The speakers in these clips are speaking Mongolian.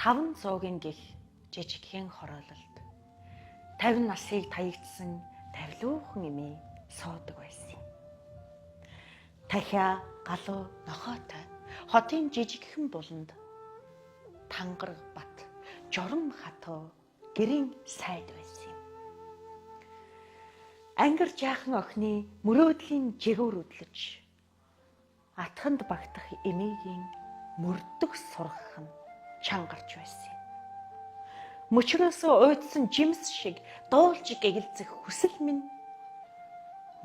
500-ын гих жижигхэн хороололд 50 насыг таягдсан давлуухан эмээ суудаг байсан юм. Дахиа галуу нохоотой хотын жижигхэн буланд тангараг бат журам хатуу гэрийн сайд байсан юм. Ангар жаахан охины мөрөөдлийн жигүүр үдлэж атханд багтах эмээгийн мөрдөх сургах нь чангарч байсан юм. Мөчрөөс уйдсан жимс шиг дуулж гэгэлцэх хүсэл минь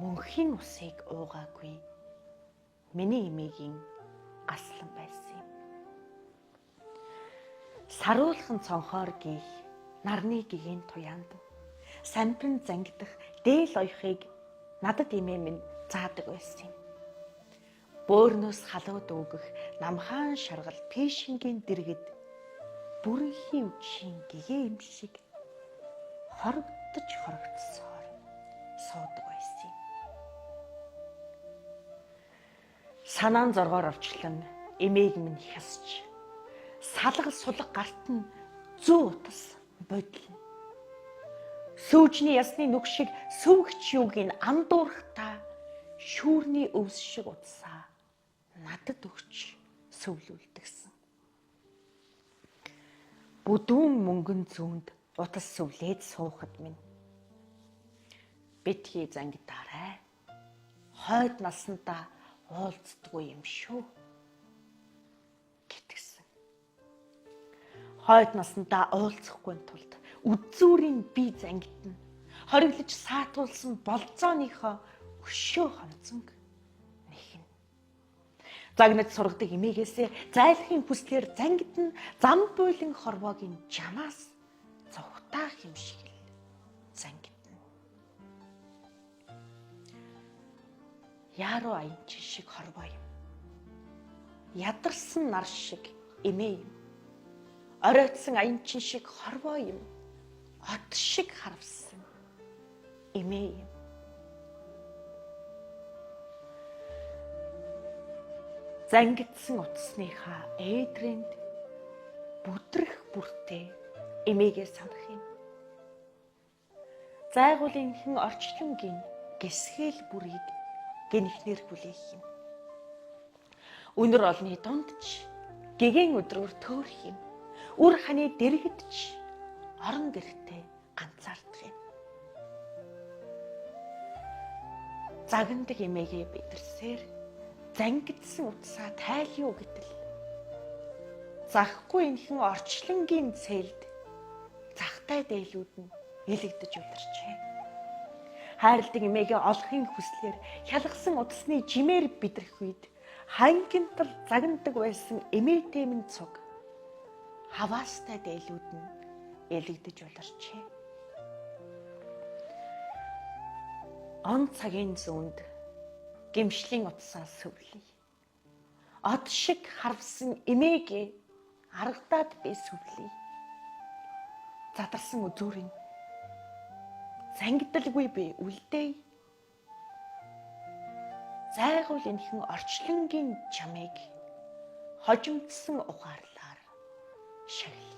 мөнхийн усыг уугаагүй миний эмээгийн гаслан байсан юм. Саруулхан цонхоор гих нарны гэгийн туяанд сампин зангидах дээл оёхыг надад эмээ минь заадаг байсан юм. Бөөрнөөс халууд өгөх намхаан шаргал пишингийн дэргэд бүрэнхийн үчийн гэгээ юм шиг хорогдсоор суудаг байсан юм. Санаан зоргоор орчлон эмээг минь хясч салгал сулга гарт нь зүү утас бодлоо. Сүүжний ясны нүг шиг сүвгч юугийн андуурхтаа шүүрний өвс шиг утсаа надад өгч сүвлүүлдэгсэн. Бүдүүн мөнгөн зүүнд утас сүвлээд суухад минь битгий зангидаарай. Хойд наснда уулздгүй юм шүү гэтгсэн. Хойд наснда уулзахгүй тулд үзүүрийн бие зангидна. Хориглож саатуулсан болзооныхоо өшөө хонцонг нэхнэ. Загнаж сургадаг эмээгээсээ зайлахын хүслээр зангидна зам буйлын хорвоогийн жамаас зовхтаах юм шиг л зангидна. Яруу аянчин шиг хорвоо юм. Ядарсан нар шиг эмээ юм. Оройтсон аянчин шиг хорвоо юм. От шиг харвсан эмээ юм. Зангидсан утасныхаа ээдрэнд бүдрэх бүртээ эмээгээ санах юм. Зайгуулынхэн орчлонгийн гэсгээл бүрийг гэнхнэр бүлээх юм. Өнөр олны дундч гэгэн өдрөөр төөрөх юм. Үр ханы дэрэгдч орон гэртээ ганцаардах юм. Загнадаг эмээгээ бидэрсээр зангидсан утсаа тайлюу гэтэл захгүй энхэн орчлонгийн цэлд захтай дээлүүд нь илэгдэж улирчээ. Хайрладаг эмээгээ олохын хүслээр хялгсан утасны жимээр бидрэх үед хангинтал загнадаг байсан эмээтэй минь цуг хаваастай дээлүүд нь элэгдэж улирчээ. Он цагийн зүүнд гимшлийн утсаа сүвлэе. Од шиг харвсан эмээгээ аргадаад би сүвлэе. Задарсан үзүүрийн зангидалгүй би үлдээе. Зайгуул энхэн орчлонгийн чамыг хожимдсан ухаарлаар шагнал.